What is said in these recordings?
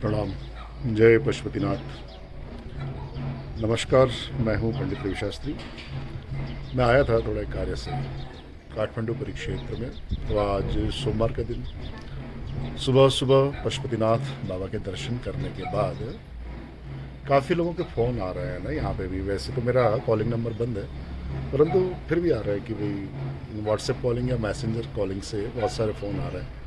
प्रणाम। जय पशुपतिनाथ। नमस्कार, मैं हूं पंडित रवि शास्त्री। मैं आया था थोड़ा कार्य से काठमांडू परिक्षेत्र में। तो आज सोमवार का दिन सुबह सुबह पशुपतिनाथ बाबा के दर्शन करने के बाद काफ़ी लोगों के फ़ोन आ रहे हैं ना यहाँ पे भी। वैसे तो मेरा कॉलिंग नंबर बंद है, परंतु फिर भी आ रहा है कि भाई व्हाट्सएप कॉलिंग या मैसेंजर कॉलिंग से बहुत सारे फ़ोन आ रहे हैं,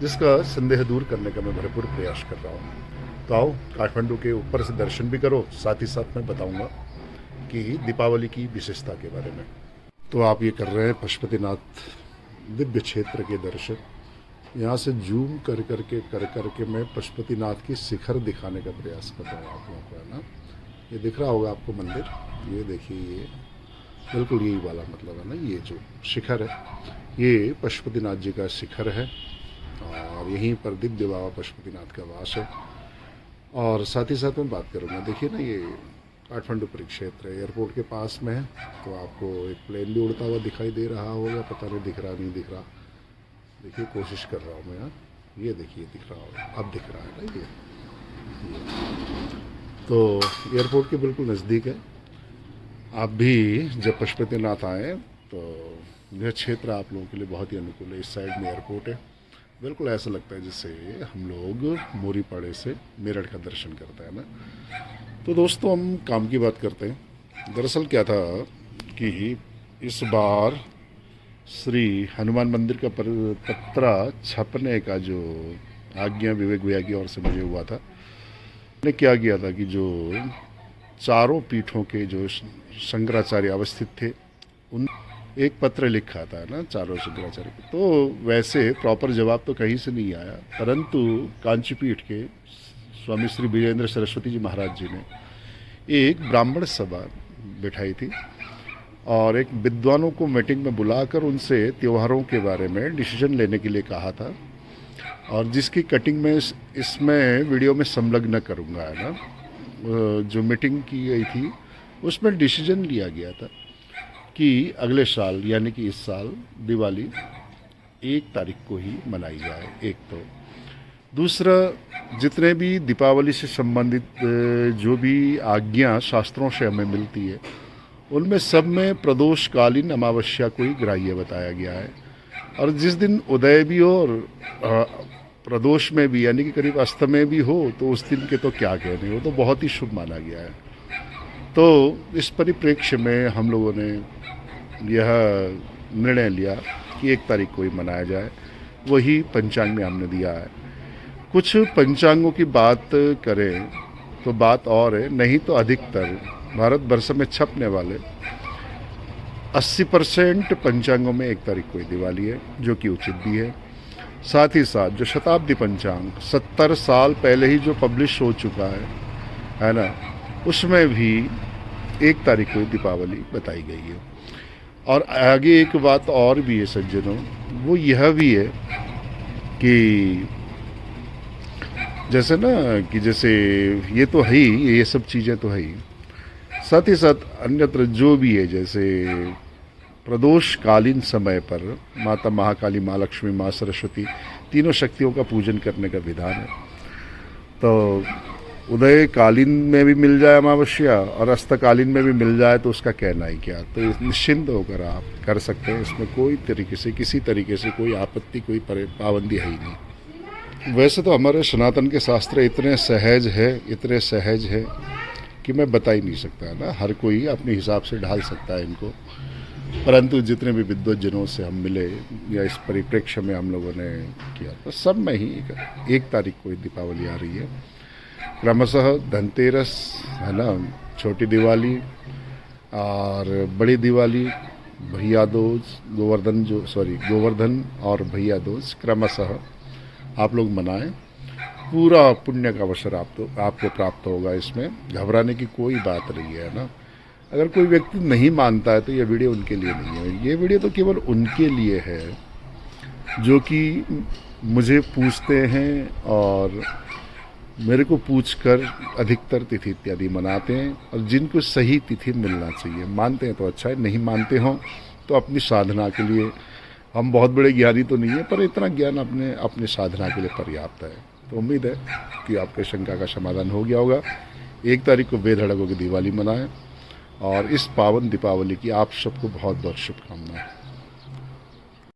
जिसका संदेह दूर करने का मैं भरपूर प्रयास कर रहा हूँ। तो आओ काठमांडू के ऊपर से दर्शन भी करो, साथ ही साथ मैं बताऊँगा कि दीपावली की विशेषता के बारे में। तो आप ये कर रहे हैं पशुपतिनाथ दिव्य क्षेत्र के दर्शन। यहाँ से जूम कर करके मैं पशुपतिनाथ की शिखर दिखाने का प्रयास कर रहा हूँ आप लोगों को, है ना। ये दिख रहा होगा आपको मंदिर, ये देखिए, ये बिल्कुल यही वाला मतलब है ना। ये जो शिखर है ये पशुपतिनाथ जी का शिखर है और यहीं पर दिव्य बाबा पशुपतिनाथ का वास है। और साथ ही साथ मैं बात करूँगा, देखिए ना, ये काठमांडू परिक्षेत्र एयरपोर्ट के पास में है। तो आपको एक प्लेन भी उड़ता हुआ दिखाई दे रहा होगा, पता नहीं दिख रहा नहीं दिख रहा। देखिए, कोशिश कर रहा हूँ मैं यहाँ, ये देखिए दिख रहा होगा, अब दिख रहा है ना ये। तो एयरपोर्ट के बिल्कुल नज़दीक है। आप भी जब पशुपतिनाथ आएँ तो यह क्षेत्र आप लोगों के लिए बहुत ही अनुकूल है। इस साइड में एयरपोर्ट है, बिल्कुल ऐसा लगता है जैसे हम लोग मोरीपाड़े से मेरठ का दर्शन करते हैं ना। तो दोस्तों, हम काम की बात करते हैं। दरअसल क्या था कि इस बार श्री हनुमान मंदिर का पत्रा छपने का जो आज्ञा विवेक भैया की ओर से मुझे हुआ था, ने क्या किया था कि जो चारों पीठों के जो शंकराचार्य अवस्थित थे उन एक पत्र लिखा था ना, चारों शंकराचार्य को। तो वैसे प्रॉपर जवाब तो कहीं से नहीं आया, परंतु कांचीपीठ के स्वामी श्री विजेंद्र सरस्वती जी महाराज जी ने एक ब्राह्मण सभा बिठाई थी और एक विद्वानों को मीटिंग में बुलाकर उनसे त्योहारों के बारे में डिसीजन लेने के लिए कहा था, और जिसकी कटिंग में इसमें वीडियो में संलग्न करूँगा, है ना। जो मीटिंग की गई थी उसमें डिसीजन लिया गया था कि अगले साल यानी कि इस साल दिवाली 1 तारीख को ही मनाई जाए। एक तो दूसरा, जितने भी दीपावली से संबंधित जो भी आज्ञा शास्त्रों से हमें मिलती है उनमें सब में प्रदोषकालीन अमावस्या को ही ग्राह्य बताया गया है। और जिस दिन उदय भी हो और प्रदोष में भी यानी कि करीब अस्तमय भी हो तो उस दिन के तो क्या कहने, वो तो बहुत ही शुभ माना गया है। तो इस परिप्रेक्ष्य में हम लोगों ने यह निर्णय लिया कि 1 तारीख को ही मनाया जाए। वही पंचांग में हमने दिया है। कुछ पंचांगों की बात करें तो बात और है, नहीं तो अधिकतर भारत वर्ष में छपने वाले 80% पंचांगों में 1 तारीख को ही दिवाली है, जो कि उचित भी है। साथ ही साथ जो शताब्दी पंचांग 70 साल पहले ही जो पब्लिश हो चुका है ना, उसमें भी 1 तारीख को ही दीपावली बताई गई है। और आगे एक बात और भी है सज्जनों, वो यह भी है कि जैसे ना कि जैसे ये तो है ही, ये सब चीज़ें तो है ही, साथ ही साथ अन्यत्र जो भी है, जैसे प्रदोषकालीन समय पर माता महाकाली, माँ लक्ष्मी, माँ सरस्वती, तीनों शक्तियों का पूजन करने का विधान है। तो उदय कालीन में भी मिल जाए अमावस्या और अस्तकालीन में भी मिल जाए तो उसका कहना ही क्या। तो निश्चिंत होकर आप कर सकते हैं, इसमें कोई तरीके से किसी तरीके से कोई आपत्ति, कोई पाबंदी है ही नहीं। वैसे तो हमारे सनातन के शास्त्र इतने सहज है कि मैं बता ही नहीं सकता ना। हर कोई अपने हिसाब से ढाल सकता है इनको, परंतु जितने भी विद्वज्जनों से हम मिले या इस परिप्रेक्ष्य में हम लोगों ने किया, तो सब में ही 1 तारीख को दीपावली आ रही है। क्रमशः धनतेरस, है ना, छोटी दिवाली और बड़ी दिवाली, भैया दूज, गोवर्धन और भैया दूज क्रमशः आप लोग मनाएं। पूरा पुण्य का अवसर आपको प्राप्त होगा। इसमें घबराने की कोई बात नहीं है ना। अगर कोई व्यक्ति नहीं मानता है तो ये वीडियो उनके लिए नहीं है। ये वीडियो तो केवल उनके लिए है जो कि मुझे पूछते हैं और मेरे को पूछकर अधिकतर तिथि इत्यादि मनाते हैं, और जिनको सही तिथि मिलना चाहिए। मानते हैं तो अच्छा है, नहीं मानते हों तो अपनी साधना के लिए, हम बहुत बड़े ज्ञानी तो नहीं है पर इतना ज्ञान अपने साधना के लिए पर्याप्त है। तो उम्मीद है कि आपके शंका का समाधान हो गया होगा। 1 तारीख को बेधड़क होकर दिवाली मनाएं और इस पावन दीपावली की आप सबको बहुत बहुत शुभकामनाएं।